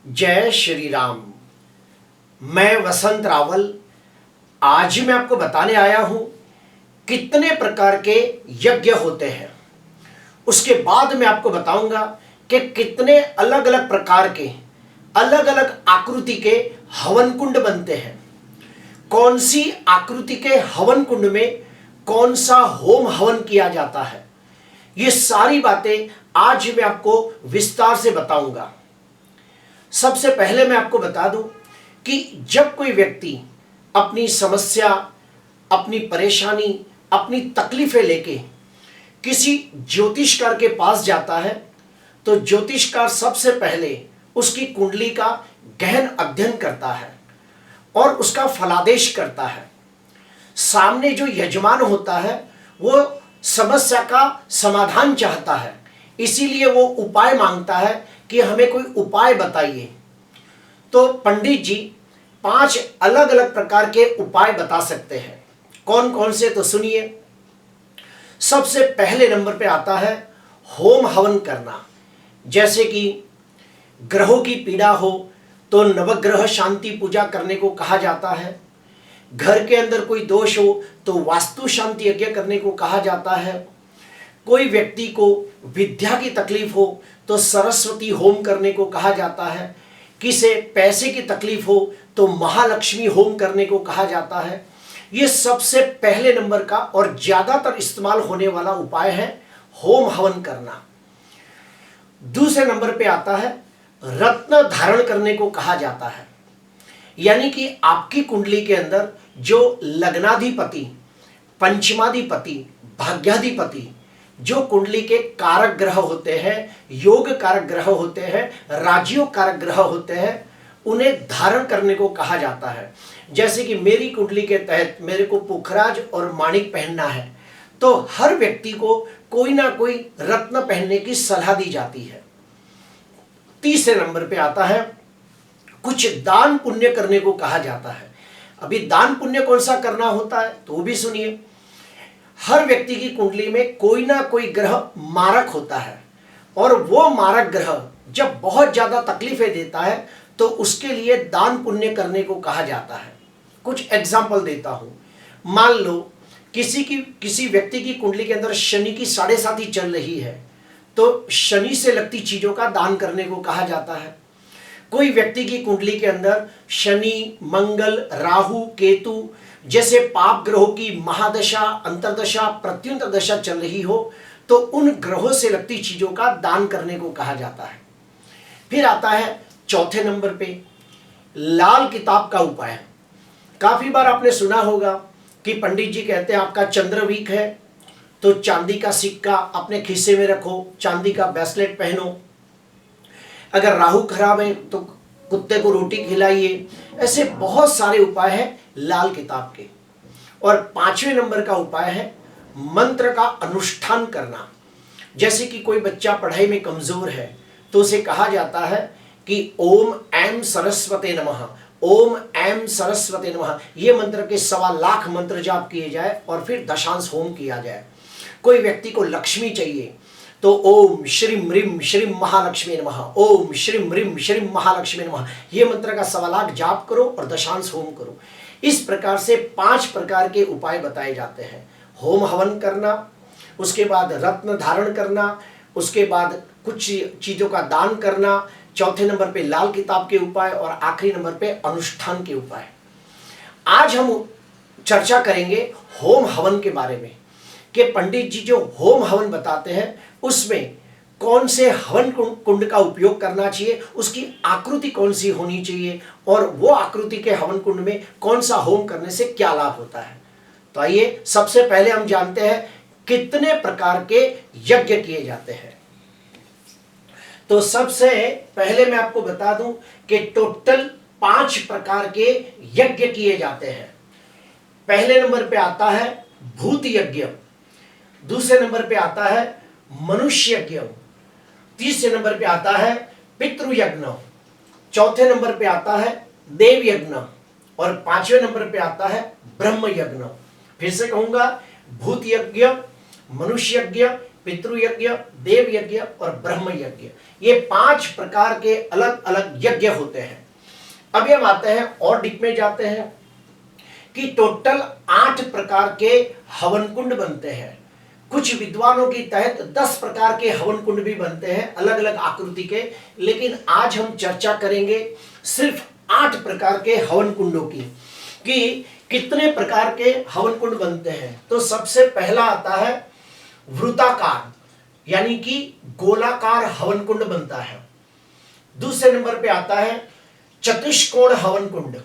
जय श्री राम। मैं वसंत रावल आज मैं आपको बताने आया हूं कितने प्रकार के यज्ञ होते हैं। उसके बाद मैं आपको बताऊंगा कि कितने अलग अलग प्रकार के अलग अलग आकृति के हवन कुंड बनते हैं। कौन सी आकृति के हवन कुंड में कौन सा होम हवन किया जाता है, ये सारी बातें आज मैं आपको विस्तार से बताऊंगा। सबसे पहले मैं आपको बता दूं कि जब कोई व्यक्ति अपनी समस्या, अपनी परेशानी, अपनी तकलीफें लेके किसी ज्योतिषकार के पास जाता है तो ज्योतिषकार सबसे पहले उसकी कुंडली का गहन अध्ययन करता है और उसका फलादेश करता है। सामने जो यजमान होता है वो समस्या का समाधान चाहता है, इसीलिए वो उपाय मांगता है कि हमें कोई उपाय बताइए। तो पंडित जी 5 अलग अलग प्रकार के उपाय बता सकते हैं। कौन कौन से, तो सुनिए। सबसे पहले नंबर पे आता है होम हवन करना। जैसे कि ग्रहों की पीड़ा हो तो नवग्रह शांति पूजा करने को कहा जाता है। घर के अंदर कोई दोष हो तो वास्तु शांति यज्ञ करने को कहा जाता है। कोई व्यक्ति को विद्या की तकलीफ हो तो सरस्वती होम करने को कहा जाता है। किसे पैसे की तकलीफ हो तो महालक्ष्मी होम करने को कहा जाता है। ये सबसे पहले नंबर का और ज्यादातर इस्तेमाल होने वाला उपाय है होम हवन करना। दूसरे नंबर पे आता है रत्न धारण करने को कहा जाता है। यानी कि आपकी कुंडली के अंदर जो लग्नाधिपति, पंचमाधिपति, भाग्याधिपति, जो कुंडली के कारक ग्रह होते हैं, योग कारक ग्रह होते हैं, राजयोग कारक ग्रह होते हैं, उन्हें धारण करने को कहा जाता है। जैसे कि मेरी कुंडली के तहत मेरे को पुखराज और माणिक पहनना है तो हर व्यक्ति को कोई ना कोई रत्न पहनने की सलाह दी जाती है। तीसरे नंबर पे आता है कुछ दान पुण्य करने को कहा जाता है। अभी दान पुण्य कौन सा करना होता है तो भी सुनिए। हर व्यक्ति की कुंडली में कोई ना कोई ग्रह मारक होता है और वो मारक ग्रह जब बहुत ज्यादा तकलीफें देता है तो उसके लिए दान पुण्य करने को कहा जाता है। कुछ एग्जाम्पल देता हूं। मान लो किसी व्यक्ति की कुंडली के अंदर शनि की 7.5 चल रही है तो शनि से लगती चीजों का दान करने को कहा जाता है। कोई व्यक्ति की कुंडली के अंदर शनि, मंगल, राहु, केतु जैसे पाप ग्रहों की महादशा, अंतरदशा, प्रत्युंतरदशा चल रही हो तो उन ग्रहों से लगती चीजों का दान करने को कहा जाता है। फिर आता है चौथे नंबर पे लाल किताब का उपाय। काफी बार आपने सुना होगा कि पंडित जी कहते हैं आपका चंद्र वीक है तो चांदी का सिक्का अपने खिस्से में रखो, चांदी का ब्रेसलेट पहनो। अगर राहु खराब है तो कुत्ते को रोटी खिलाइए। ऐसे बहुत सारे उपाय हैं लाल किताब के। और 5वें नंबर का उपाय है मंत्र का अनुष्ठान करना। जैसे कि कोई बच्चा पढ़ाई में कमजोर है तो उसे कहा जाता है कि ओम ऐं सरस्वते नमः, ओम ऐं सरस्वते नमः। ये मंत्र के 1.25 लाख मंत्र जाप किए जाए और फिर दशांश होम किया जाए। कोई व्यक्ति को लक्ष्मी चाहिए तो ओम श्रीम ह्रीम श्रीम महालक्ष्मी नमः, ओम श्रीम ह्रीम श्रीम महालक्ष्मी नमः। ये मंत्र का 1.25 लाख जाप करो और दशांश होम करो। इस प्रकार से 5 प्रकार के उपाय बताए जाते हैं। होम हवन करना, उसके बाद रत्न धारण करना, उसके बाद कुछ चीजों का दान करना, चौथे नंबर पे लाल किताब के उपाय और आखिरी नंबर पे अनुष्ठान के उपाय। आज हम चर्चा करेंगे होम हवन के बारे में कि पंडित जी जो होम हवन बताते हैं उसमें कौन से हवन कुंड का उपयोग करना चाहिए, उसकी आकृति कौन सी होनी चाहिए और वो आकृति के हवन कुंड में कौन सा होम करने से क्या लाभ होता है। तो आइए सबसे पहले हम जानते हैं कितने प्रकार के यज्ञ किए जाते हैं। तो सबसे पहले मैं आपको बता दूं कि टोटल 5 प्रकार के यज्ञ किए जाते हैं। पहले नंबर पे आता है भूत यज्ञ, दूसरे नंबर पे आता है मनुष्य यज्ञ, तीसरे नंबर पे आता है पितृ यज्ञ, चौथे नंबर पे आता है देव यज्ञ और 5वें नंबर पे आता है ब्रह्म यज्ञ। फिर से कहूंगा भूत यज्ञ, मनुष्य यज्ञ, पितृ यज्ञ, देव यज्ञ और ब्रह्म यज्ञ। ये 5 प्रकार के अलग अलग यज्ञ होते हैं। अभी हम आते हैं और डीप में जाते हैं कि टोटल 8 प्रकार के हवन कुंड बनते हैं। कुछ विद्वानों के तहत 10 प्रकार के हवन कुंड भी बनते हैं अलग अलग आकृति के, लेकिन आज हम चर्चा करेंगे सिर्फ 8 प्रकार के हवन कुंडों की कि कितने प्रकार के हवन कुंड बनते हैं। तो सबसे पहला आता है वृत्ताकार, यानी कि गोलाकार हवन कुंड बनता है। दूसरे नंबर पे आता है चतुष्कोण हवन कुंड,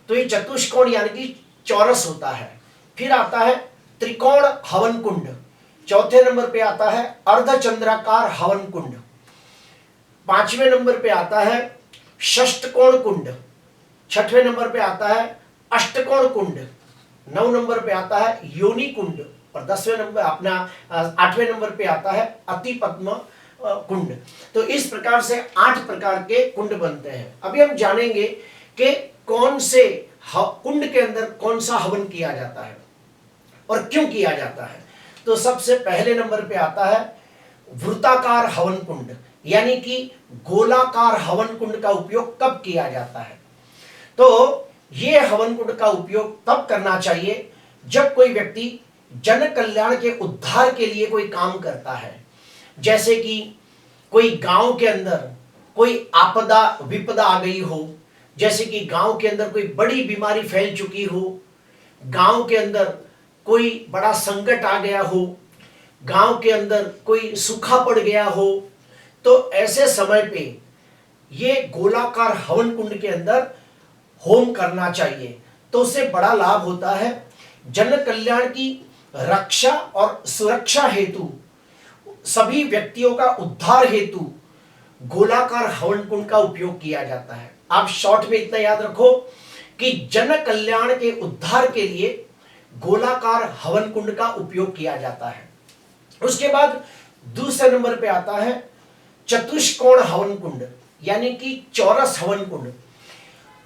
तो ये चतुष्कोण यानी कि चौरस होता है। फिर आता है त्रिकोण हवन कुंड। चौथे नंबर पे आता है अर्धचंद्राकार हवन कुंड। 5वें नंबर पे आता है षष्टकोण कुंड। 6वें नंबर पे आता है अष्टकोण कुंड। 9 नंबर पे आता है योनि कुंड और 10वें नंबर अपना 8वें नंबर पे आता है अति पद्म कुंड। तो इस प्रकार से 8 प्रकार के कुंड बनते हैं। अभी हम जानेंगे कि कौन से कुंड के अंदर कौन सा हवन किया जाता है और क्यों किया जाता है। तो सबसे पहले नंबर पे आता है वृत्ताकार हवन कुंड, यानी कि गोलाकार हवन कुंड का उपयोग कब किया जाता है। तो यह हवन कुंड का उपयोग तब करना चाहिए जब कोई व्यक्ति जन कल्याण के उद्धार के लिए कोई काम करता है। जैसे कि कोई गांव के अंदर कोई आपदा विपदा आ गई हो, जैसे कि गांव के अंदर कोई बड़ी बीमारी फैल चुकी हो, गांव के अंदर कोई बड़ा संकट आ गया हो, गांव के अंदर कोई सूखा पड़ गया हो, तो ऐसे समय पे ये गोलाकार हवन कुंड के अंदर होम करना चाहिए। तो उससे बड़ा लाभ होता है। जन कल्याण की रक्षा और सुरक्षा हेतु, सभी व्यक्तियों का उद्धार हेतु गोलाकार हवन कुंड का उपयोग किया जाता है। आप शॉर्ट में इतना याद रखो कि जन कल्याण के उद्धार के लिए गोलाकार हवन कुंड का उपयोग किया जाता है। उसके बाद दूसरे नंबर पे आता है चतुष्कोण हवन कुंड, यानी कि चौरस हवन कुंड।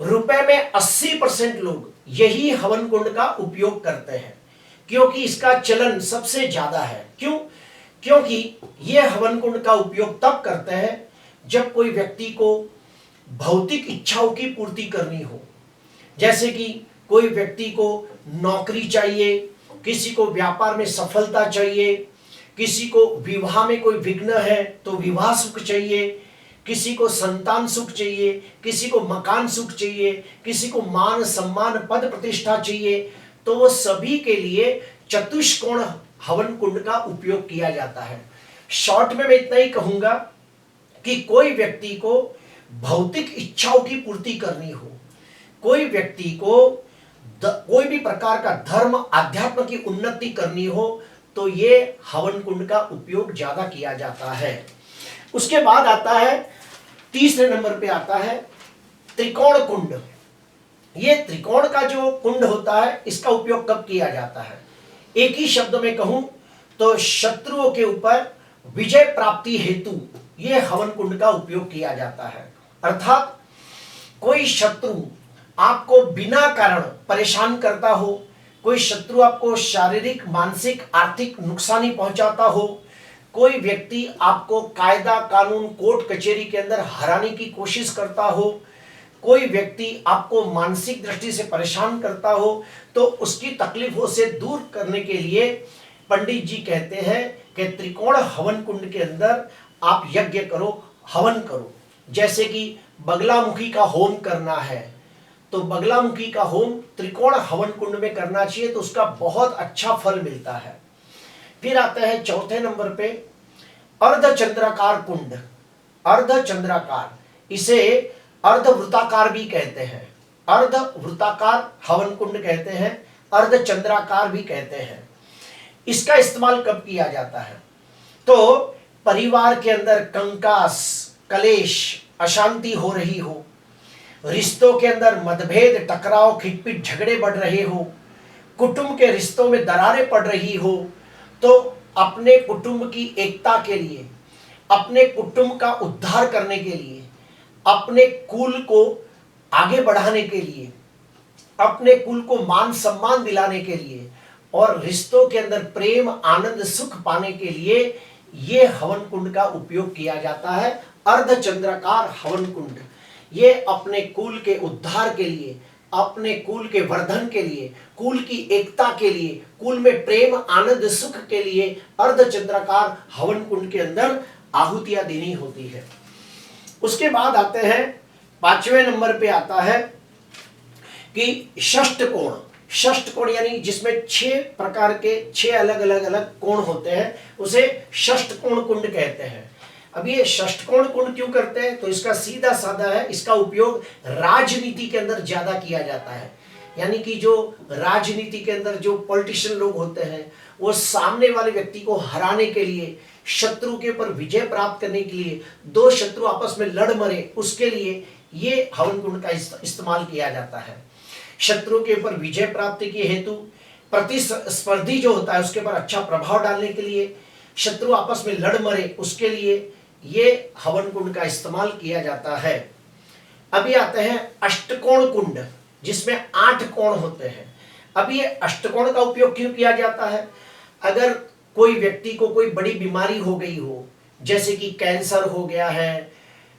रुपए में 80% लोग यही हवन कुंड का उपयोग करते हैं, क्योंकि इसका चलन सबसे ज्यादा है। क्यों? क्योंकि यह हवन कुंड का उपयोग तब करते हैं जब कोई व्यक्ति को भौतिक इच्छाओं की पूर्ति करनी हो। जैसे कि कोई व्यक्ति को नौकरी चाहिए, किसी को व्यापार में सफलता चाहिए, किसी को विवाह में कोई विघ्न है तो विवाह सुख चाहिए, किसी को संतान सुख चाहिए, किसी को मकान सुख चाहिए, किसी को मान सम्मान पद प्रतिष्ठा चाहिए, तो वो सभी के लिए चतुष्कोण हवन कुंड का उपयोग किया जाता है। शॉर्ट में मैं इतना ही कहूंगा कि कोई व्यक्ति को भौतिक इच्छाओं की पूर्ति करनी हो, कोई व्यक्ति को कोई भी प्रकार का धर्म आध्यात्म की उन्नति करनी हो, तो ये हवन कुंड का उपयोग ज्यादा किया जाता है। उसके बाद आता है तीसरे नंबर पे आता है त्रिकोण कुंड। ये त्रिकोण का जो कुंड होता है, इसका उपयोग कब किया जाता है? एक ही शब्द में कहूं तो शत्रुओं के ऊपर विजय प्राप्ति हेतु ये हवन कुंड का उपयोग किया जाता है। अर्थात कोई शत्रु आपको बिना कारण परेशान करता हो, कोई शत्रु आपको शारीरिक मानसिक आर्थिक नुकसानी पहुंचाता हो, कोई व्यक्ति आपको कायदा कानून कोर्ट कचहरी के अंदर हराने की कोशिश करता हो, कोई व्यक्ति आपको मानसिक दृष्टि से परेशान करता हो, तो उसकी तकलीफों से दूर करने के लिए पंडित जी कहते हैं कि त्रिकोण हवन कुंड के अंदर आप यज्ञ करो, हवन करो। जैसे कि बगलामुखी का होम करना है, तो बगलामुखी का होम त्रिकोण हवन कुंड में करना चाहिए, तो उसका बहुत अच्छा फल मिलता है। फिर आता है चौथे नंबर पे अर्धचंद्राकार कुंड। अर्धचंद्राकार, इसे अर्धवृत्ताकार भी कहते हैं, अर्धवृत्ताकार हवन कुंड कहते हैं, अर्धचंद्राकार भी कहते हैं। इसका इस्तेमाल कब किया जाता है? तो परिवार के अंदर कंकास कलेश अशांति हो रही हो, रिश्तों के अंदर मतभेद टकराव खिटपिट झगड़े बढ़ रहे हो, कुटुंब के रिश्तों में दरारें पड़ रही हो, तो अपने कुटुंब की एकता के लिए, अपने कुटुंब का उद्धार करने के लिए, अपने कुल को आगे बढ़ाने के लिए, अपने कुल को मान सम्मान दिलाने के लिए और रिश्तों के अंदर प्रेम आनंद सुख पाने के लिए ये हवन कुंड का उपयोग किया जाता है। अर्धचंद्राकार हवन कुंड ये अपने कुल के उद्धार के लिए, अपने कुल के वर्धन के लिए, कुल की एकता के लिए, कुल में प्रेम आनंद सुख के लिए अर्धचंद्राकार हवन कुंड के अंदर आहुतियां देनी होती है। उसके बाद आते हैं 5वें नंबर पे आता है कि षष्ठ कोण। षष्ठ कोण यानी जिसमें 6 प्रकार के 6 अलग अलग कोण होते हैं, उसे षष्ठ कोण कुंड कहते हैं। अब ये षष्ठ कोण कुंड क्यों करते हैं? तो इसका सीधा साधा है, इसका उपयोग राजनीति के अंदर ज्यादा किया जाता है। यानी कि जो राजनीति के अंदर जो पॉलिटिशियन लोग होते हैं, वो सामने वाले व्यक्ति को हराने के लिए, शत्रु के ऊपर विजय प्राप्त करने के लिए, 2 शत्रु आपस में लड़ मरे उसके लिए ये हवन कुंड का इस्तेमाल किया जाता है। शत्रु के ऊपर विजय प्राप्ति के हेतु, प्रतिस्पर्धी जो होता है उसके ऊपर अच्छा प्रभाव डालने के लिए, शत्रु आपस में लड़ मरे उसके लिए ये हवन कुंड का इस्तेमाल किया जाता है। अभी आते हैं अष्टकोण कुंड, जिसमें 8 कोण होते हैं। अब ये अष्टकोण का उपयोग क्यों किया जाता है? अगर कोई व्यक्ति को कोई बड़ी बीमारी हो गई हो, जैसे कि कैंसर हो गया है,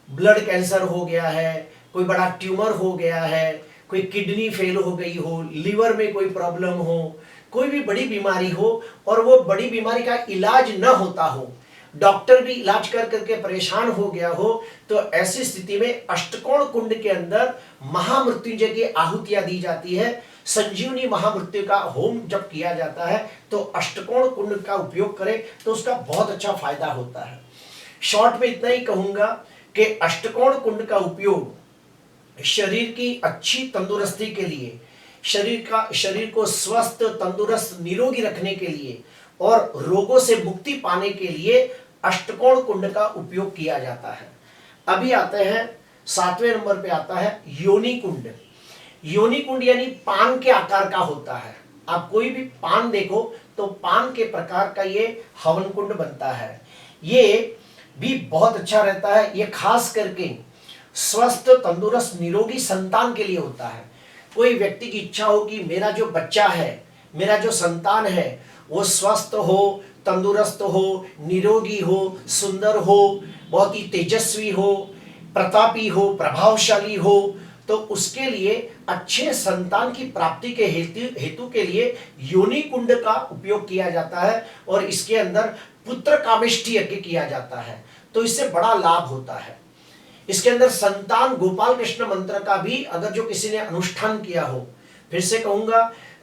ब्लड कैंसर हो गया है, कोई बड़ा ट्यूमर हो गया है, कोई किडनी फेल हो गई हो, लीवर में कोई प्रॉब्लम हो, कोई भी बड़ी बीमारी हो और वो बड़ी बीमारी का इलाज न होता हो, डॉक्टर भी इलाज कर करके परेशान हो गया हो, तो ऐसी स्थिति में अष्टकोण कुंड के अंदर महामृत्युंजय की आहुतियां दी जाती है। संजीवनी महामृत्यु का होम जब किया जाता है तो अष्टकोण कुंड का उपयोग करें तो उसका बहुत अच्छा फायदा होता है। शॉर्ट में इतना ही कहूंगा कि अष्टकोण कुंड का उपयोग शरीर की अच्छी तंदुरुस्ती के लिए, शरीर को स्वस्थ तंदुरुस्त निरोगी रखने के लिए और रोगों से मुक्ति पाने के लिए अष्टकोण कुंड का उपयोग किया जाता है। अभी आते हैं 7वें नंबर पे आता है योनि कुंड। योनि कुंड यानी पान के आकार का होता है। आप कोई भी पान देखो तो पान के प्रकार का ये हवन कुंड बनता है। ये भी बहुत अच्छा रहता है। ये खास करके स्वस्थ तंदुरुस्त निरोगी संतान के लिए होता है। कोई व्यक्ति की इच्छा हो कि मेरा जो बच्चा है, मेरा जो संतान है, वो स्वस्थ हो, तंदुरुस्त हो, निरोगी हो, सुंदर हो, बहुत ही तेजस्वी हो, प्रतापी हो, प्रभावशाली हो, तो उसके लिए अच्छे संतान की प्राप्ति के हेतु के लिए योनि कुंड का उपयोग किया जाता है और इसके अंदर पुत्र कामेष्टि यज्ञ किया जाता है। तो इससे बड़ा लाभ होता है। इसके अंदर संतान गोपाल कृष्ण मंत्र का भी अगर जो किसी ने अनुष्ठान किया हो, फिर से कहूंगा,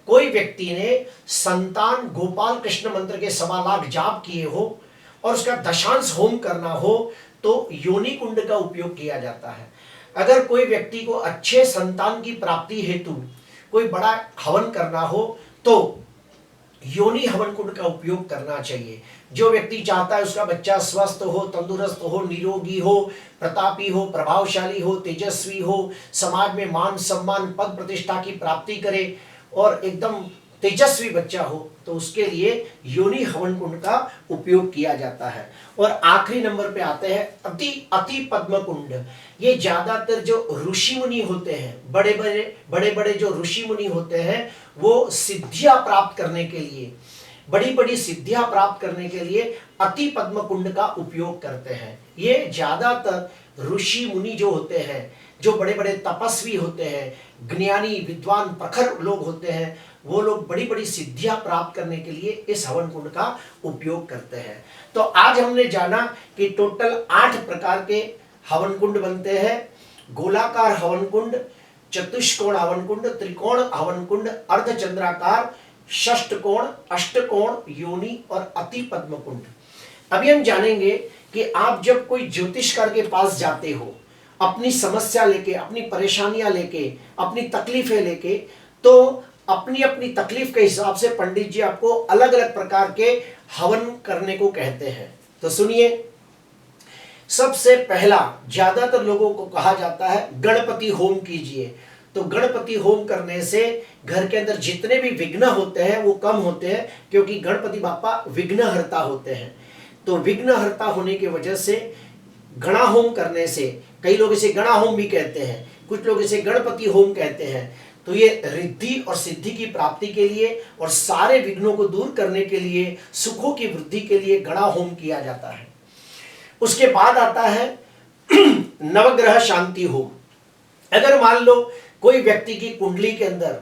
कोई व्यक्ति ने संतान गोपाल कृष्ण मंत्र के 1.25 लाख जाप किए हो और उसका दशांश होम करना हो तो योनि कुंड का उपयोग किया जाता है। अगर कोई व्यक्ति को अच्छे संतान की प्राप्ति हेतु कोई बड़ा हवन करना हो तो योनि हवन कुंड का उपयोग करना चाहिए। जो व्यक्ति चाहता है उसका बच्चा स्वस्थ हो, तंदुरुस्त हो, निरोगी हो, प्रतापी हो, प्रभावशाली हो, तेजस्वी हो, समाज में मान सम्मान पद प्रतिष्ठा की प्राप्ति करे और एकदम तेजस्वी बच्चा हो, तो उसके लिए योनि हवन कुंड का उपयोग किया जाता है। और आखिरी नंबर पे आते हैं अति पद्म कुंड। ये ज्यादातर जो ऋषि मुनि होते हैं, बड़े बड़े जो ऋषि मुनि होते हैं, वो सिद्धियां प्राप्त करने के लिए, बड़ी बड़ी सिद्धियां प्राप्त करने के लिए अति पद्म कुंड का उपयोग करते हैं। ये ज्यादातर ऋषि मुनि जो होते हैं, जो बड़े बड़े तपस्वी होते हैं, ज्ञानी विद्वान प्रखर लोग होते हैं, वो लोग बड़ी बड़ी सिद्धियां प्राप्त करने के लिए इस हवन कुंड का उपयोग करते हैं। तो आज हमने जाना कि टोटल 8 प्रकार के हवन कुंड बनते हैं। गोलाकार हवन कुंड, चतुष्कोण हवन कुंड, त्रिकोण हवन कुंड, अर्धचंद्राकार, षष्टकोण, अष्टकोण, योनि और अति पद्म कुंड। अभी हम जानेंगे कि आप जब कोई ज्योतिषकार के पास जाते हो अपनी समस्या लेके, अपनी परेशानियां लेके, अपनी तकलीफें लेके, तो अपनी अपनी तकलीफ के हिसाब से पंडित जी आपको अलग अलग प्रकार के हवन करने को कहते हैं। तो सुनिए, सबसे पहला ज्यादातर लोगों को कहा जाता है गणपति होम कीजिए। तो गणपति होम करने से घर के अंदर जितने भी विघ्न होते हैं वो कम होते हैं, क्योंकि गणपति बापा विघ्नहर्ता होते हैं। तो विघ्नहर्ता होने की वजह से गणा होम करने से, कई लोग इसे गणा होम भी कहते हैं, कुछ लोग इसे गणपति होम कहते हैं, तो ये रिद्धि और सिद्धि की प्राप्ति के लिए और सारे विघ्नों को दूर करने के लिए, सुखों की वृद्धि के लिए गणा होम किया जाता है। उसके बाद आता है नवग्रह शांति होम। अगर मान लो कोई व्यक्ति की कुंडली के अंदर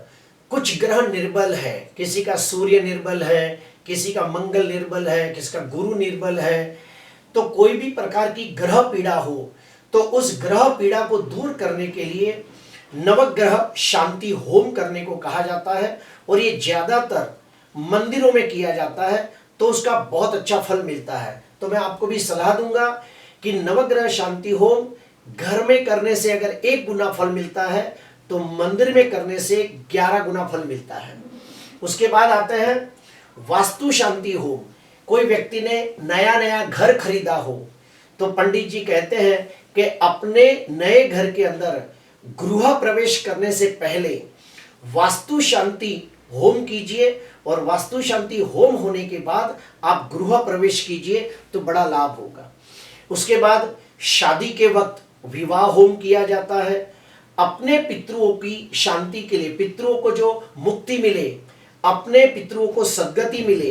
कुछ ग्रह निर्बल है, किसी का सूर्य निर्बल है, किसी का मंगल निर्बल है, किसी का गुरु निर्बल है, तो कोई भी प्रकार की ग्रह पीड़ा हो तो उस ग्रह पीड़ा को दूर करने के लिए नवग्रह शांति होम करने को कहा जाता है। और ये ज्यादातर मंदिरों में किया जाता है, तो उसका बहुत अच्छा फल मिलता है। तो मैं आपको भी सलाह दूंगा कि नवग्रह शांति होम घर में करने से अगर 1 गुना फल मिलता है तो मंदिर में करने से 11 गुना फल मिलता है। उसके बाद आते हैं वास्तु शांति होम। कोई व्यक्ति ने नया नया घर खरीदा हो तो पंडित जी कहते हैं कि अपने नए घर के अंदर गृह प्रवेश करने से पहले वास्तु शांति होम कीजिए, और वास्तु शांति होम होने के बाद आप गृह प्रवेश कीजिए तो बड़ा लाभ होगा। उसके बाद शादी के वक्त विवाह होम किया जाता है। अपने पितरों की शांति के लिए, पितरों को जो मुक्ति मिले, अपने पितरों को सद्गति मिले,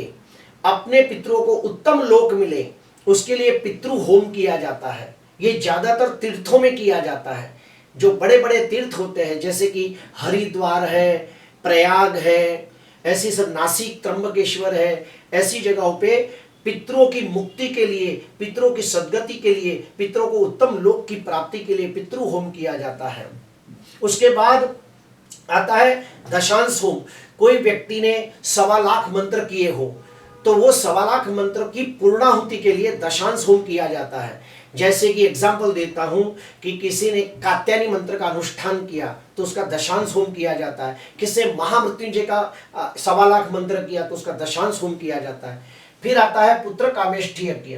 अपने पितरों को उत्तम लोक मिले, उसके लिए पितृ होम किया जाता है। ये ज्यादातर तीर्थों में किया जाता है। जो बड़े बड़े तीर्थ होते हैं जैसे कि हरिद्वार है, प्रयाग है, ऐसी सब नासिक त्र्यंबकेश्वर है, ऐसी जगहों पे पितरों की मुक्ति के लिए, पितरों की सद्गति के लिए, पितरों को उत्तम लोक की प्राप्ति के लिए पितृ होम किया जाता है। उसके बाद आता है दशांश होम। कोई व्यक्ति ने 1.25 लाख मंत्र किए हो तो वो 1.25 लाख मंत्र की पूर्णाहुति के लिए दशांश होम किया जाता है। जैसे कि एग्जाम्पल देता हूं कि किसी ने कात्यायनी मंत्र का अनुष्ठान किया तो उसका दशांश होम किया जाता है। किसी ने महामृत्युंजय का 1.25 लाख मंत्र किया तो उसका दशांश होम किया जाता है। फिर आता है पुत्र कामेष्ठी यज्ञ।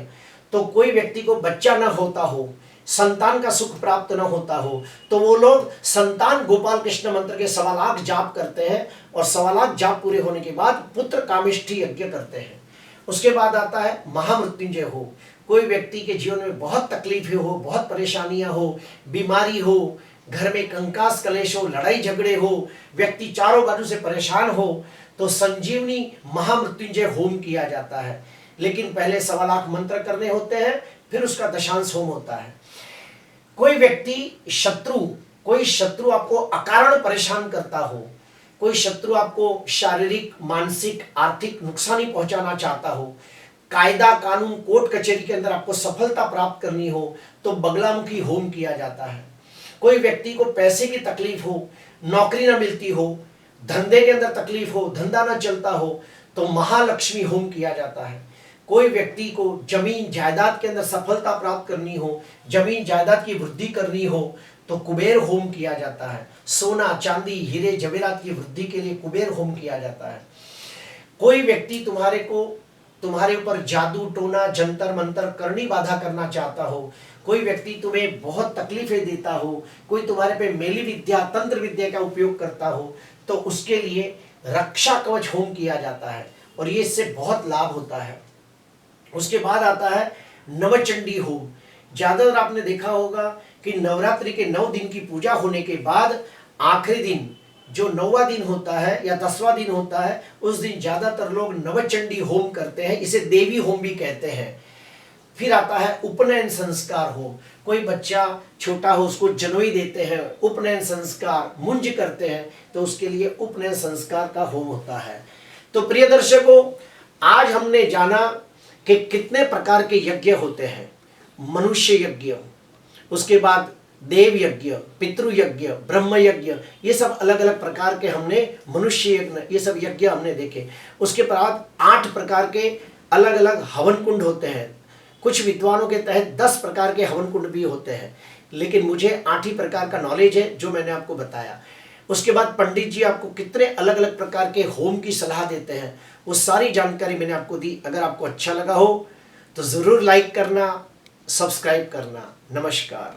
तो कोई व्यक्ति को बच्चा न होता हो, संतान का सुख प्राप्त न होता हो, तो वो लोग संतान गोपाल कृष्ण मंत्र के 1.25 लाख जाप करते हैं, और 1.25 लाख जाप पूरे होने के बाद पुत्र कामेष्ठी यज्ञ करते हैं। उसके बाद आता है महामृत्युंजय हो। कोई व्यक्ति के जीवन में बहुत तकलीफें हो, बहुत परेशानियां हो, बीमारी हो, घर में कंकास कलेश हो, लड़ाई झगड़े हो, व्यक्ति चारों बाजू से परेशान हो, तो संजीवनी महामृत्युंजय होम किया जाता है। लेकिन पहले 1.25 लाख मंत्र करने होते हैं, फिर उसका दशांश होम होता है। कोई व्यक्ति कोई शत्रु आपको अकारण परेशान करता हो, कोई शत्रु आपको शारीरिक, मानसिक, आर्थिक नुकसानी पहुंचाना चाहता हो, कायदा कानून कोर्ट कचहरी के अंदर आपको सफलता प्राप्त करनी हो तो बगलामुखी होम किया जाता है। कोई व्यक्ति को पैसे की तकलीफ हो, नौकरी ना मिलती हो, धंधे के अंदर तकलीफ हो, धंधा ना चलता हो तो महालक्ष्मी होम किया जाता है। कोई व्यक्ति को जमीन जायदाद के अंदर सफलता प्राप्त करनी हो, जमीन जायदाद की वृद्धि करनी हो तो कुबेर होम किया जाता है। सोना चांदी हीरे जवेरात की वृद्धि के लिए कुबेर होम किया जाता है। कोई व्यक्ति तुम्हारे ऊपर जादू टोना जंतर मंतर करनी बाधा करना चाहता हो, कोई व्यक्ति तुम्हें बहुत तकलीफें देता हो, कोई तुम्हारे पे मेली विद्या तंत्र विद्या का उपयोग करता हो, तो उसके लिए रक्षा कवच होम किया जाता है, और ये इससे बहुत लाभ होता है। उसके बाद आता है नवचंडी होम। ज्यादातर आपने देखा होगा कि नवरात्रि के 9 दिन की पूजा होने के बाद आखिरी दिन जो 9वां दिन होता है या 10वां दिन होता है, उस दिन ज्यादातर लोग नवचंडी होम करते हैं, इसे देवी होम भी कहते हैं। फिर आता है उपनयन संस्कार होम। कोई बच्चा छोटा हो उसको जनोई देते हैं, उपनयन संस्कार मुंज करते हैं, तो उसके लिए उपनयन संस्कार का होम होता है। तो प्रिय दर्शकों, आज हमने जाना कि कितने प्रकार के यज्ञ होते हैं। मनुष्य यज्ञ, उसके बाद देव यज्ञ, पितृ यज्ञ, ब्रह्म यज्ञ, ये सब अलग अलग प्रकार के हमने मनुष्य यज्ञ, ये सब यज्ञ हमने देखे। उसके बाद 8 प्रकार के अलग अलग हवन कुंड होते हैं। कुछ विद्वानों के तहत 10 प्रकार के हवन कुंड भी होते हैं, लेकिन मुझे 8 ही प्रकार का नॉलेज है जो मैंने आपको बताया। उसके बाद पंडित जी आपको कितने अलग अलग प्रकार के होम की सलाह देते हैं, वो सारी जानकारी मैंने आपको दी। अगर आपको अच्छा लगा हो तो ज़रूर लाइक करना, सब्सक्राइब करना। नमस्कार।